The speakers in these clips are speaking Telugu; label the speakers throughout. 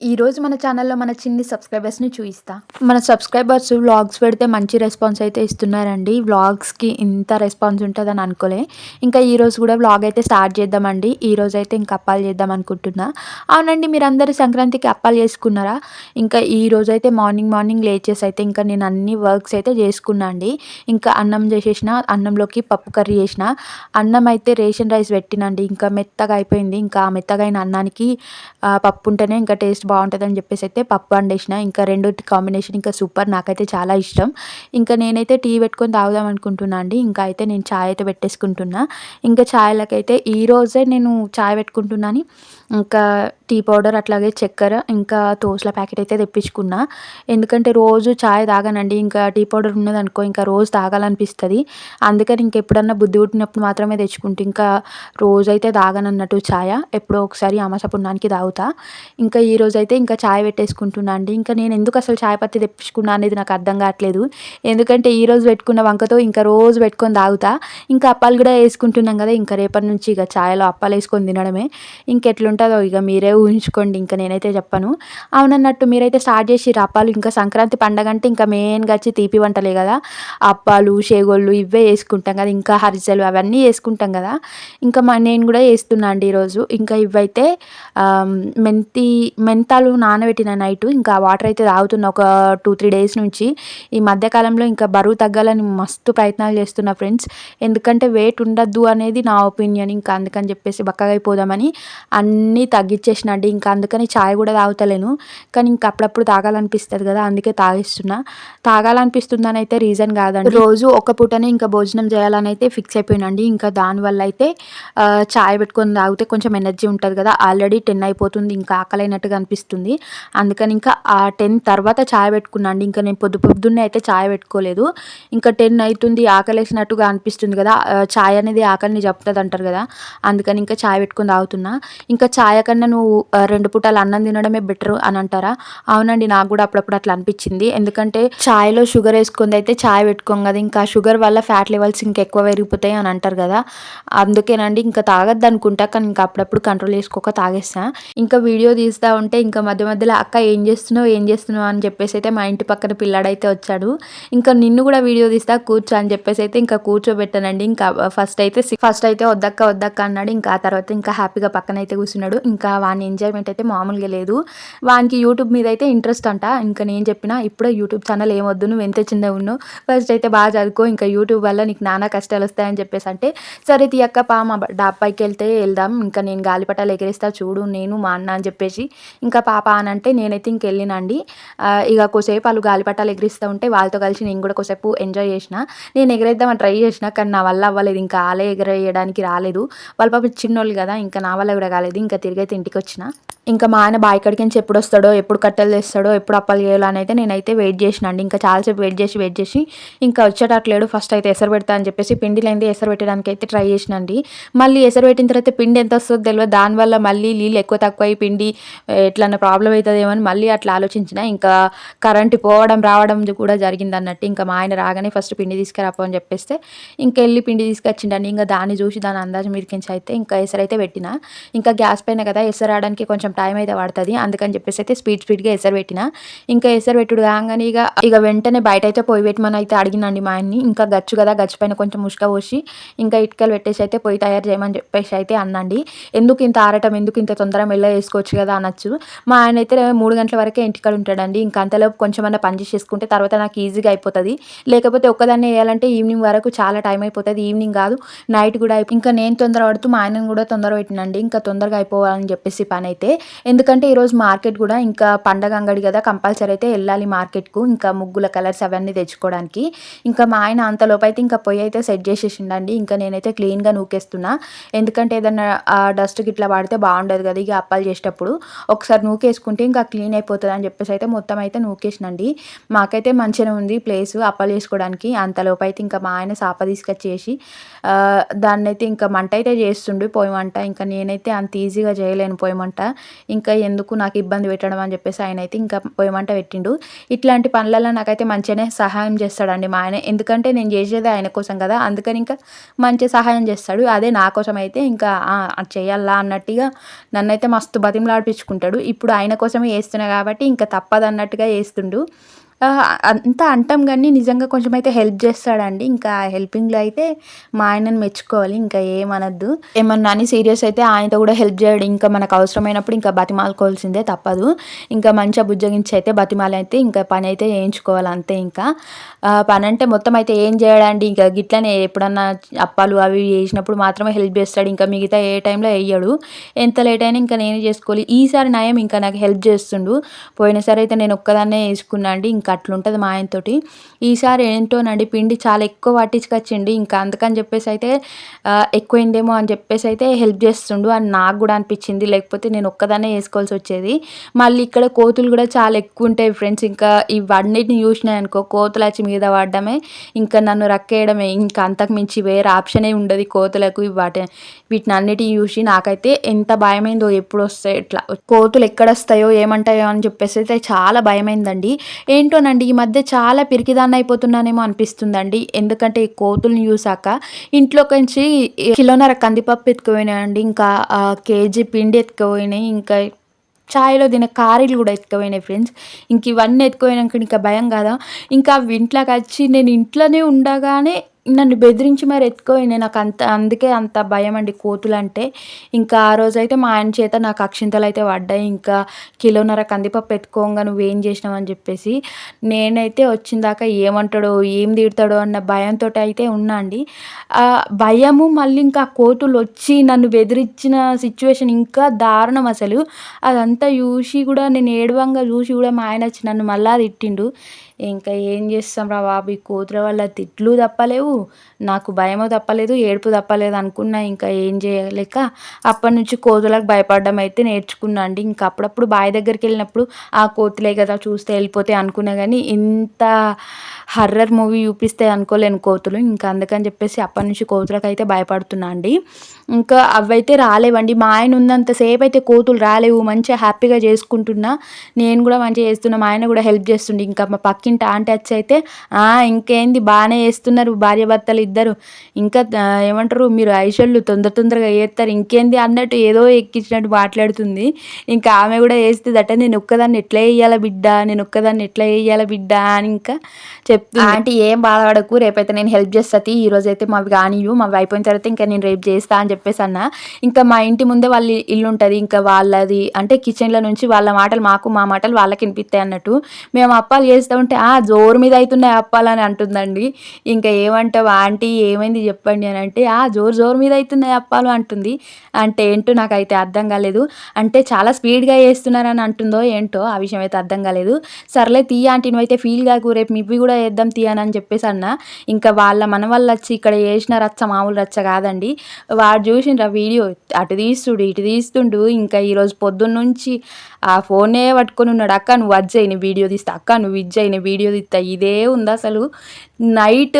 Speaker 1: ఈరోజు మన ఛానల్‌లో మన చిన్ని సబ్‌స్క్రైబర్స్‌ని చూయిస్తా. మన సబ్‌స్క్రైబర్స్ వ్లాగ్స్ పెడితే మంచి రెస్పాన్స్ అయితే ఇస్తున్నారండి. వ్లాగ్స్‌కి ఇంత రెస్పాన్స్ ఉంటదని అనుకోలే. ఇంకా ఈరోజు కూడా వ్లాగ్ అయితే స్టార్ట్ చేద్దామండి. ఈరోజైతే ఇంకా అప్పాలు చేద్దాం అనుకుంటున్నా. అవునండి, మీరందరూ సంక్రాంతికి అప్పాలు చేసుకున్నారా? ఇంకా ఈరోజైతే మార్నింగ్ లేచేసి అయితే ఇంకా నేను అన్ని వర్క్స్ అయితే చేసుకున్నా అండి. ఇంకా అన్నం చేసేసిన, అన్నంలోకి పప్పు కర్రీ చేసిన. అన్నం అయితే రేషన్ రైస్ పెట్టినండి. ఇంకా మెత్తగా అయిపోయింది. ఇంకా ఆ మెత్తగైన అన్నానికి పప్పు ఉంటేనే ఇంకా టేస్ట్ బావుంటదని జెప్పేసి అయితే పప్పు వండేసిన. ఇంకా రెండిటి కాంబినేషన్ ఇంకా సూపర్, నాకైతే చాలా ఇష్టం. ఇంకా నేనైతే టీ పెట్టుకొని తాగుదాం అనుకుంటున్నా అండి. ఇంకా అయితే నేను చాయ్ అయితే పెట్టేసుకుంటున్నా. ఇంకా చాయ్‌లకైతే ఈరోజే నేను చాయ్ పెట్టుకుంటున్నాని ఇంకా టీ పౌడర్, అట్లాగే చక్కెర, ఇంకా తోస్‌ల ప్యాకెట్ అయితే తెప్పించుకున్నా. ఎందుకంటే రోజు చాయ్ తాగనండి. ఇంకా టీ పౌడర్ ఉన్నదనుకో ఇంకా రోజు తాగాలనిపిస్తది. అందుకని ఇంకెప్పుడన్నా బుద్ధి పుట్టినప్పుడు మాత్రమే తెచ్చుకుంటా. ఇంకా రోజైతే తాగనన్నట్టు చాయ. ఎప్పుడో ఒకసారి అమాస పున్నానికి తాగుతా. ఇంకా ఈరోజైతే ఇంకా చాయ్ పెట్టేసుకుంటున్నా అండి. ఇంకా నేను ఎందుకు అసలు చాయ్ పత్తి తెప్పించుకున్నా అనేది నాకు అర్థం కావట్లేదు. ఎందుకంటే ఈరోజు పెట్టుకున్న వంకతో ఇంకా రోజు పెట్టుకొని తాగుతా. ఇంకా అప్పాలు కూడా వేసుకుంటున్నాం కదా! ఇంకా రేపటి నుంచి ఇక చాయ్‌లో అప్పాలేసుకొని తినడమే. ఇంకెట్లుంటదో ఇక మీరే ఊహించుకోండి. ఇంక నేనైతే చెప్పను. అవునన్నట్టు మీరైతే స్టార్ట్ చేసిర్రా అప్పాలు? ఇంకా సంక్రాంతి పండగంటే ఇంకా మెయిన్‌గా వచ్చి తీపి వంటలే కదా! అప్పాలు, చేగోళ్ళు ఇవే చేసుకుంటాం కదా! ఇంకా హరిసెలు అవన్నీ చేసుకుంటాం కదా! ఇంకా నేను కూడా చేస్తున్నా అండి ఈరోజు. ఇంకా ఇవైతే ఆహ్, మెంతాలు నానబెట్టిన నైటు. ఇంకా వాటర్ అయితే తాగుతున్నా ఒక 2, 3 డేస్ నుంచి. ఈ మధ్య కాలంలో ఇంకా బరువు తగ్గాలని మస్తు ప్రయత్నాలు చేస్తున్నా ఫ్రెండ్స్. ఎందుకంటే వెయిట్ ఉండొద్దు అనేది నా ఒపీనియన్. ఇంకా అందుకని చెప్పేసి బక్కగయిపోదామని అన్నీ తగ్గిచ్చేసిన అండి. ఇంకా అందుకని చాయ్ కూడా తాగుతలేను. కానీ ఇంకా అప్పుడప్పుడు తాగాలనిపిస్తది కదా! అందుకే తాగేస్తున్నా. తాగాలనిపిస్తుందనైతే రీజన్ కాదండి. రోజు ఒక పూటనే ఇంకా భోజనం చేయాలనైతే ఫిక్స్ అయిపోయానండి. ఇంకా దానివల్ల అయితే చాయ్ పెట్టుకొని తాగితే కొంచెం ఎనర్జీ ఉంటది కదా! ఆల్రెడీ 10 అయిపోతుంది. ఇంకా ఆకలైనట్టుగా అనిపిస్తుంది. అందుకని ఇంకా ఆ 10 తర్వాత చాయ్ పెట్టుకున్నా అండి. ఇంకా నేను పొద్దున్నే అయితే చాయ్ పెట్టుకోలేదు. ఇంకా 10 అయితుంది, ఆకలేసినట్టుగా అనిపిస్తుంది కదా! చాయ్ అనేది ఆకలిని చంపుతదంటారు కదా! అందుకని ఇంకా చాయ్ పెట్టుకొని తాగుతున్నా. ఇంకా చాయ కన్నా నువ్వు 2 పూటలు అన్నం తినడమే బెటరు అని అంటారా? అవునండి, నాకు కూడా అప్పుడప్పుడు అట్లా అనిపించింది. ఎందుకంటే చాయ్‌లో షుగర్ ఏసుకుందయితే చాయ్ పెట్టుకోం కదా! ఇంకా షుగర్ వల్ల ఫ్యాట్ లెవెల్స్ ఇంకెక్కువ పెరిగిపోతాయి అని అంటారు కదా! అందుకేనండి ఇంకా తాగొద్దనుకుంటా. కానీ ఇంకా అప్పుడప్పుడు కంట్రోల్ చేసుకోక తాగేస్తా. ఇంకా వీడియో తీస్తా ఉంటే ఇంకా మధ్యలో "అక్క ఏం చేస్తున్నావు? ఏం చేస్తున్నావు?" అని చెప్పేసి అయితే మా ఇంటి పక్కన పిల్లాడైతే వచ్చాడు. ఇంకా "నిన్ను కూడా వీడియో తీస్తా కూర్చో" అని చెప్పేసి అయితే ఇంకా కూర్చోబెట్టానండి. ఇంకా ఫస్ట్ అయితే "వద్దక్క" అన్నాడు. ఇంకా ఆ తర్వాత ఇంకా హ్యాపీగా పక్కనైతే కూర్చున్నాడు. ఇంకా వాని ఎంజాయ్‌మెంట్ అయితే మామూలుగా లేదు. వానికి యూట్యూబ్ మీద అయితే ఇంట్రెస్ట్ అంట. ఇంకా నేను చెప్పిన "ఇప్పుడే యూట్యూబ్ ఛానల్ ఏమొద్దు, నువ్వు ఎంత చిన్నగున్నావు. ఫస్ట్ అయితే బాగా చదువుకో. ఇంకా యూట్యూబ్ వల్ల నీకు నానా కష్టాలొస్తాయని" చెప్పేసి అంటే, "సరే తీయక్క పా మా డాబాపైకెళ్తే వెళ్దాం. ఇంకా నేను గాలిపటాలు ఎగరేస్తా చూడు నేను, మా అన్న" అని చెప్పేసి ఇంకా పాప అనంటే నేనైతే ఇంకెళ్ళినండి. ఇగ కొద్దిసేపు ఆళ్ళు గాలిపటాలు ఎగిరిస్తా ఉంటే వాళ్ళతో కలిసి నేను కూడా కొద్దిసేపు ఎంజాయ్ చేసిన. నేను ఎగరేద్దామని ట్రై చేసిన. కానీ నా వల్ల అవ్వలేదు. ఇంకా ఆళ్ళే ఎగరేయడానికి రాలేదు. వాళ్ళు పాపం చిన్నోళ్ళు కదా! ఇంకా నా వల్ల కూడా కాలేదు. ఇంకా తిరిగైతే ఇంటికొచ్చిన. ఇంకా మా ఆయన బావి కాడికించి ఎప్పుడొస్తాడో, ఎప్పుడు కట్టెలు తెస్తాడో, ఎప్పుడు అప్పాలు చేయాలో అనైతే నేనైతే వెయిట్ చేసిన అండి. ఇంకా చాలా సేపు వెయిట్ చేసి ఇంకా వచ్చేటట్లేడు. ఫస్ట్ అయితే ఎసరు పెడతా అని చెప్పేసి పిండి లేనిదే ఎసరు పెట్టడానికైతే ట్రై చేసిన అండి. మళ్ళీ ఎసరు పెట్టిన తర్వాత పిండి ఎంత వస్తదో తెలవదు. దానివల్ల మళ్ళీ నీళ్ళు ఎక్కువ తక్కువై పిండి ఎట్లన్నా ప్రాబ్లమ్ అయితదేమో అని మళ్ళీ అట్లా ఆలోచించిన. ఇంకా కరెంట్ పోవడం, రావడం కూడా జరిగిందన్నట్టు. ఇంకా మా ఆయన రాగానే ఫస్ట్ పిండి తీసుకురాపో అని చెప్పేస్తే ఇంకెళ్ళి పిండి తీసుకొచ్చిండండి. ఇంకా దాన్ని చూసి దాని అందాజు మీదకించి అయితే ఇంకా ఎసరైతే పెట్టిన. ఇంకా గ్యాస్ పైన కదా ఎసరు రావడానికి కొంచెం టైం అయితే పడతది. అందుకని చెప్పేసి అయితే స్పీడ్‌గా ఎసరు పెట్టిన. ఇంకా ఎసరు పెట్టుడు కాంగానే ఇగ వెంటనే బయటైతే పొయ్యి పెట్టమని అయితే అడిగినండి మా ఆయన్ని. ఇంకా గచ్చు కదా! గచ్చు పైన కొంచెం ఉసుక పోసి ఇంకా ఇటుకలు పెట్టేసి అయితే పొయ్యి తయారు చేయమని చెప్పేసి అయితే అన్నండి. "ఎందుకు ఇంత ఆరటం? ఎందుకు ఇంత తొందర మెల్లగా చేసుకోవచ్చు కదా" అనొచ్చు. మా ఆయనైతే 3 గంటల వరకే ఇంటికాడ ఉంటాడండి. ఇంకా అంతలోపు కొంచెమన్నా పని చేసేసుకుంటే తర్వాత నాకు ఈజీగా అయిపోతది. లేకపోతే ఒక్కదాన్నే చేయాలంటే ఈవినింగ్ వరకు చాలా టైం అయిపోతది. ఈవినింగ్ కాదు, నైట్ కూడా ఇంకా నేను తొందర పడుతూ మా ఆయనను కూడా తొందర పెట్టినండి. ఇంకా తొందరగా అయిపోవాలని చెప్పేసి పనైతే. ఎందుకంటే ఈరోజు మార్కెట్ కూడా ఇంకా పండగ అంగడి కదా! కంపల్సరీ అయితే ఎళ్ళాలి మార్కెట్‌కు. ఇంకా ముగ్గుల కలర్స్ అవన్నీ తెచ్చుకోవడానికి. ఇంకా మా ఆయన అంతలోపైతే ఇంకా పొయ్యి అయితే సెట్ చేసేసిండండి. ఇంకా నేనైతే క్లీన్‌గా నూకేస్తున్నా. ఎందుకంటే ఏదన్నా డస్ట్ గిట్లా పడితే బాగుండదు కదా! ఇగ అప్పాలు చేసేటప్పుడు. ఒకసారి నూకేసుకుంటే ఇంకా క్లీన్ అయిపోతదని చెప్పేసి అయితే మొత్తం అయితే నూకేసినండి. మాకైతే మంచిగానే ఉంది ప్లేసు అప్పాలు చేసుకోవడానికి. అంతలోపైతే ఇంకా మా ఆయన సాప తీసుకొచ్చేసి దాన్నైతే ఇంకా మంట అయితే చేస్తుండు పొయ్యి మంట. ఇంకా నేనైతే అంత ఈజీగా చేయలేను పొయ్యి మంట. ఇంకా ఎందుకు నాకు ఇబ్బంది పెట్టడం అని చెప్పేసి ఆయనైతే ఇంకా పొయ్యి మంట పెట్టిండు. ఇట్లాంటి పనులలో నాకైతే మంచిగానే సహాయం చేస్తాడండి మా ఆయన. ఎందుకంటే నేను చేసేదే ఆయన కోసం కదా! అందుకని ఇంకా మంచిగా సహాయం చేస్తాడు. అదే నా కోసం అయితే ఇంకా అది చేయాలా అన్నట్టుగా నన్నైతే మస్తు బతిమలాడిపించుకుంటాడు. ఇప్పుడు ఆయన కోసమే చేస్తున్నా కాబట్టి ఇంకా తప్పదన్నట్టుగా చేస్తుండు. అంతా అంటాం గానీ నిజంగా కొంచెం అయితే హెల్ప్ చేస్తాడండి. ఇంకా హెల్పింగ్‌లో అయితే మా ఆయనను మెచ్చుకోవాలి. ఇంకా ఏమనొద్దు. ఏమన్నా అని సీరియస్ అయితే ఆయనతో కూడా హెల్ప్ చేయడు. ఇంకా మనకు అవసరమైనప్పుడు ఇంకా బతిమాలుకోవాల్సిందే తప్పదు. ఇంకా మంచిగా బుజ్జగించి అయితే బతిమాలైతే ఇంకా పనైతే చేయించుకోవాలి అంతే ఇంకా. పనంటే మొత్తం అయితే ఏం చేయడండి. ఇంకా గిట్లనే ఎప్పుడన్నా అప్పాలు అవి చేసినప్పుడు మాత్రమే హెల్ప్ చేస్తాడు. ఇంకా మిగతా ఏ టైంలో ఎయ్యడు. ఎంత లేట్ అయినా ఇంకా నేనే చేసుకోవాలి. ఈసారి నయం ఇంకా నాకు హెల్ప్ చేస్తుండు. పోయినసారి అయితే నేను ఒక్కదాన్నే చేసుకున్నా అండి. ఇంకా అట్లుంటది మా ఆయనతోటి. ఈసారి ఏంటోనండి పిండి చాలా ఎక్కువ పట్టించుకొచ్చిండు. ఇంకా అందుకని చెప్పేసి అయితే ఎక్కువైందేమో అని చెప్పేసి అయితే హెల్ప్ చేస్తుండు అని నాకు కూడా అనిపించింది. లేకపోతే నేను ఒక్కదాన్నే చేసుకోవాల్సి వచ్చేది. మళ్ళీ ఇక్కడ కోతులు కూడా చాలా ఎక్కువ ఉంటాయి ఫ్రెండ్స్. ఇంకా ఇవన్నిటిని చూసినాయనుకో కోతులు వచ్చి మీద పడడమే, ఇంకా నన్ను రక్కేయడమే. ఇంకా అంతకు మించి వేరే ఆప్షనే ఉండదు కోతులకు. వీటినన్నిటిని చూసి నాకైతే ఎంత భయమైందో ఎప్పుడొస్తాయి ఇట్లా కోతులు ఎక్కడొస్తాయో ఏమంటాయో అని చెప్పేసి అయితే చాలా భయమైందండి. ఏంటోనండి ఈ మధ్య చాలా పిరికిదాన్ని అయిపోతున్నానేమో అనిపిస్తుందండి. ఎందుకంటే ఈ కోతుల్ని చూసాక ఇంట్లోకించి కిలోన్నర కందిపప్పు ఎత్తుకుపోయినాయండి. ఇంకా కేజీ పిండి ఎత్తుకుపోయినాయి. ఇంకా చాయ్‌లో తినే కారీలు కూడా ఎత్తుకుపోయినాయి ఫ్రెండ్స్. ఇంక ఇవన్నీ ఎత్తుకుపోయినాక ఇంకా భయం కాదా? ఇంకా అవి ఇంట్లోకొచ్చి నేను ఇంట్లోనే ఉండగానే నన్ను బెదిరించి మరి ఎత్తుకుపోయినాయి. అందుకే అంత భయమండి కోతులంటే. ఇంకా ఆ రోజైతే మా ఆయన చేత నాకు అక్షింతలైతే పడ్డాయి. ఇంకా కిలోన్నర కందిపప్పు ఎత్తుకోంగా నువ్వేం చేసినావు అని చెప్పేసి. నేనైతే వచ్చిందాకా ఏమంటాడో, ఏం తిడతాడో అన్న భయంతోటైతే ఉన్నా అండి. భయము మళ్ళీ ఇంకా కోతులొచ్చి నన్ను బెదిరించిన సిట్యుయేషన్ ఇంకా దారుణం అసలు. అదంతా చూసి కూడా నేను ఏడవంగా చూసి కూడా మా ఆయన వచ్చి నన్ను మళ్ళా తిట్టిండు. ఇంకా ఏం చేస్తాంరా బాబు! ఈ కోతుల వల్ల తిట్లు తప్పలేవు, నాకు భయము తప్పలేదు, ఏడుపు తప్పలేదు అనుకున్నా. ఇంకా ఏం చేయలేక అప్పటినుంచి కోతులకు భయపడడం అయితే నేర్చుకున్నా అండి. ఇంకా అప్పుడప్పుడు బావి దగ్గరికెళ్ళినప్పుడు ఆ కోతులే కదా చూస్తే వెళ్ళిపోతాయి అనుకున్నా గానీ ఇంత హర్రర్ మూవీ చూపిస్తాయి అనుకోలేను కోతులు. ఇంకా అందుకని చెప్పేసి అప్పటినుంచి కోతులకైతే భయపడుతున్నా అండి. ఇంకా అవైతే రాలేవండి. మా ఆయన ఉన్నంత సేపు అయితే కోతులు రాలేవు. మంచిగా హ్యాపీగా చేసుకుంటున్నా. నేను కూడా మంచిగా చేస్తున్నా. మా ఆయన కూడా హెల్ప్ చేస్తుండు. ఇంకా మా పక్కింటి ఆంటీ వచ్చి అయితే ఇంకేంది బానే చేస్తున్నారు భార్యాభర్తలు ఇద్దరు. ఇంకా ఏమంటారు మీరు ఐషోళ్ళు తొందరగా చేస్తారు ఇంకేంది అన్నట్టు ఏదో ఎక్కించినట్టు మాట్లాడుతుంది. ఇంకా ఆమె కూడా చేస్తుందట. నేను ఒక్కదాన్ని ఎట్లా చేయాలా బిడ్డ, నేను ఒక్కదాన్ని ఎట్లా చేయాలా బిడ్డ అని ఇంకా చెప్తుంది. ఆంటీ ఏం బాధపడకు, రేపైతే నేను హెల్ప్ చేస్తా ఈరోజైతే మావి కానివ్వు, మావి అయిపోయిన తర్వాత ఇంకా నేను రేపు చేస్తా అని చెప్పేసి అన్న. ఇంకా మా ఇంటి ముందే వాళ్ళ ఇల్లు ఉంటుంది. ఇంకా వాళ్ళది అంటే కిచెన్లో నుంచి వాళ్ళ మాటలు మాకు, మా మాటలు వాళ్ళకి వినిపిస్తాయి అన్నట్టు. మేము అప్పాలు చేస్తూ ఉంటే జోరు మీద అవుతున్నాయి అప్పాలు అని అంటుందండి. ఇంకా ఏమంటావు ఆంటీ ఏమైంది చెప్పండి అని అంటే జోరు మీద అవుతున్నాయి అప్పాలు అంటుంది. అంటే ఏంటో నాకైతే అర్థం కాలేదు. అంటే చాలా స్పీడ్గా చేస్తున్నారని అంటుందో ఏంటో ఆ విషయం అయితే అర్థం కాలేదు. సర్లే ఆంటీ నువ్వైతే ఫీల్ కాకు, రేపు మివ్వి కూడా చేద్దాం అని చెప్పేసి అన్న. ఇంకా వాళ్ళ మనవళ్ళు వచ్చి ఇక్కడ చేసిన రచ్చ మామూలు రచ్చ కాదండి. వాడు చూసిండ్రా వీడియో అటు తీస్తుడు ఇటు తీస్తుండు. ఇంకా ఈరోజు పొద్దున్నుంచి ఆ ఫోనే పట్టుకొని ఉన్నాడు. అక్క నువ్వు అది చేయి నేను వీడియో తీస్తా, అక్క నువ్వు ఇది చేయి నేను వీడియో తీస్తా. ఇదే ఉంది అసలు. నైట్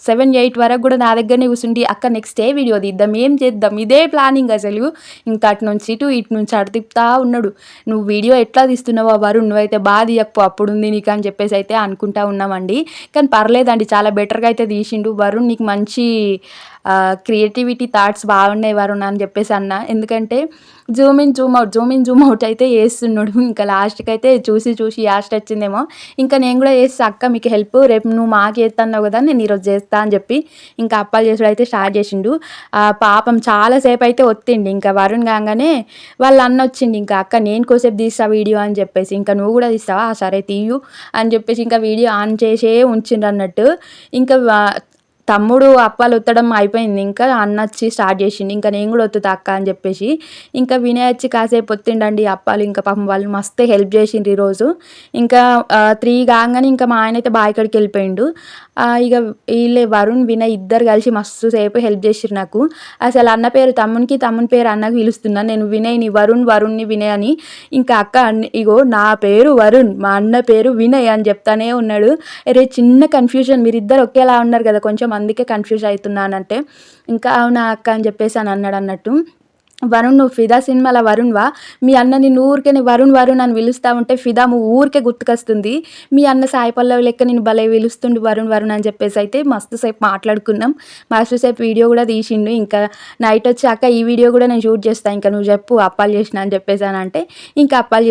Speaker 1: 7, 8 వరకు కూడా నా దగ్గరనే కూర్చుండి అక్క నెక్స్ట్ వీడియో తీద్దాం, ఏం చేద్దాం, ఇదే ప్లానింగ్ అసలు. ఇంకా అటు నుంచి ఇటు నుంచి అటు తిప్పుతా ఉన్నాడు. నువ్వు వీడియో ఎట్లా తీస్తున్నావో వరుణ్, నువ్వైతే బాగా తీయకపో అప్పుడు ఉంది నీకు అని చెప్పేసి అయితే అనుకుంటా ఉన్నామండి. కానీ పర్లేదండి చాలా బెటర్గా అయితే తీసిండు వరుణ్. నీకు మంచి క్రియేటివిటీ థాట్స్ బాగున్నాయి వరుణ్ అని చెప్పేసి అన్న. ఎందుకంటే జూమ్ ఇన్ జూమ్ అవుట్ అయితే చేస్తున్నాడు. ఇంకా లాస్ట్కి అయితే చూసి లాస్ట్ వచ్చిందేమో. ఇంకా నేను కూడా చేస్తా అక్క మీకు హెల్ప్, రేపు నువ్వు మాకు చేస్తున్నావు కదా నేను ఈరోజు చేస్తా అని చెప్పి ఇంకా అప్పాలు చేసుడు అయితే స్టార్ట్ చేసిండు. పాపం చాలాసేపు అయితే ఒత్తిండి. ఇంకా వరుణ్ కాగానే వాళ్ళ అన్న వచ్చిండు. ఇంకా అక్క నేను కోసేపు తీస్తా వీడియో అని చెప్పేసి, ఇంకా నువ్వు కూడా తీస్తావా సరే తీయు అని చెప్పేసి ఇంకా వీడియో ఆన్ చేసే ఉంచిండ్రు అన్నట్టు. ఇంకా తమ్ముడు అప్పాలు ఒత్తడం అయిపోయింది. ఇంకా అన్న వచ్చి స్టార్ట్ చేసిండు. ఇంకా నేను కూడా ఒత్తుతా అక్క అని చెప్పేసి ఇంకా వినయ్ వచ్చి కాసేపు ఒత్తిండండి అప్పాలు. ఇంకా పాపం వాళ్ళు మస్తు హెల్ప్ చేసిండ్రు ఈరోజు. ఇంకా 3 కాగానే ఇంకా మా ఆయన అయితే బావి కాడికి వెళ్ళిపోయిండు. ఇక వీళ్ళే వరుణ్ వినయ్ ఇద్దరు కలిసి మస్తు సేపు హెల్ప్ చేసిర్రు నాకు. అసలు అన్న పేరు తమ్మునికి, తమ్ముని పేరు అన్నకు పిలుస్తున్నాను నేను. వినయ్ని వరుణ్ని వినయ్ అని. ఇంకా అక్క ఇగో నా పేరు వరుణ్, మా అన్న పేరు వినయ్ అని చెప్తానే ఉన్నాడు. అరే చిన్న కన్ఫ్యూజన్, మీరిద్దరు ఒకేలా ఉన్నారు కదా కొంచెం అందుకే కన్ఫ్యూజ్ అవుతున్నానంటే ఇంకా అవునా అక్క అని చెప్పేసి అని అన్నాడు అన్నట్టు. వరుణ్ నువ్వు 'ఫిదా' సినిమాలో వరుణ్‌వా? మీ అన్న నిన్ను ఊరికే వరుణ్, వరుణ్ అని పిలుస్తా ఉంటే 'ఫిదా' ఊరికే గుర్తుకొస్తుంది. మీ అన్న సాయి పల్లవి లెక్క నిన్ను భలే పిలుస్తుండు వరుణ్, వరుణ్ అని చెప్పేసయితే మస్తు సేపు మాట్లాడుకున్నాం. మస్తు సేపు వీడియో గూడా తీసిండు. ఇంకా నైటొచ్చాక ఈ వీడియో గూడా నేను షూట్ చేస్తా. ఇంక నువ్వు చెప్పు అప్పాలు చేసినా అని చెప్పేసానంటే, ఇంకా అప్పాలు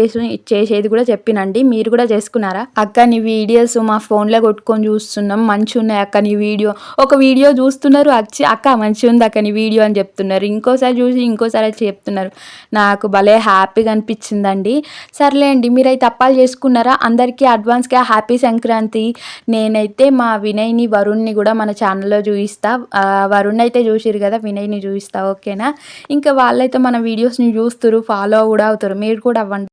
Speaker 1: చేసేది కూడా చెప్పినండి. మీరు కూడా చేసుకున్నారా? అక్క నీ వీడియోస్ మా ఫోన్‌లో కొట్టుకొని చూస్తున్నాం. మంచిగున్నాయి అక్క నీ వీడియో. ఒక వీడియో చూస్తున్నారు వచ్చి అక్క మంచిగుంది అక్క నీ వీడియో అని చెప్తున్నారు. ఇంకోసారి చూసి ఇంకోసారి చెప్తున్నారు. నాకు భలే హ్యాపీగా అనిపించిందండి. సర్లేండి మీరైతే అప్పాలు చేసుకున్నారా? అందరికీ అడ్వాన్స్‌గా హ్యాపీ సంక్రాంతి. నేనైతే మా వినయ్‌ని, వరుణ్‌ని కూడా మన ఛానల్‌లో చూయిస్తా. వరుణ్ అయితే చూసిర్రు కదా! వినయ్‌ని చూయిస్తా ఓకేనా? ఇంకా వాళ్ళైతే మన వీడియోస్‌ని చూస్తుర్రు, ఫాలో కూడా అవుతారు. మీరు కూడా అవ్వండి.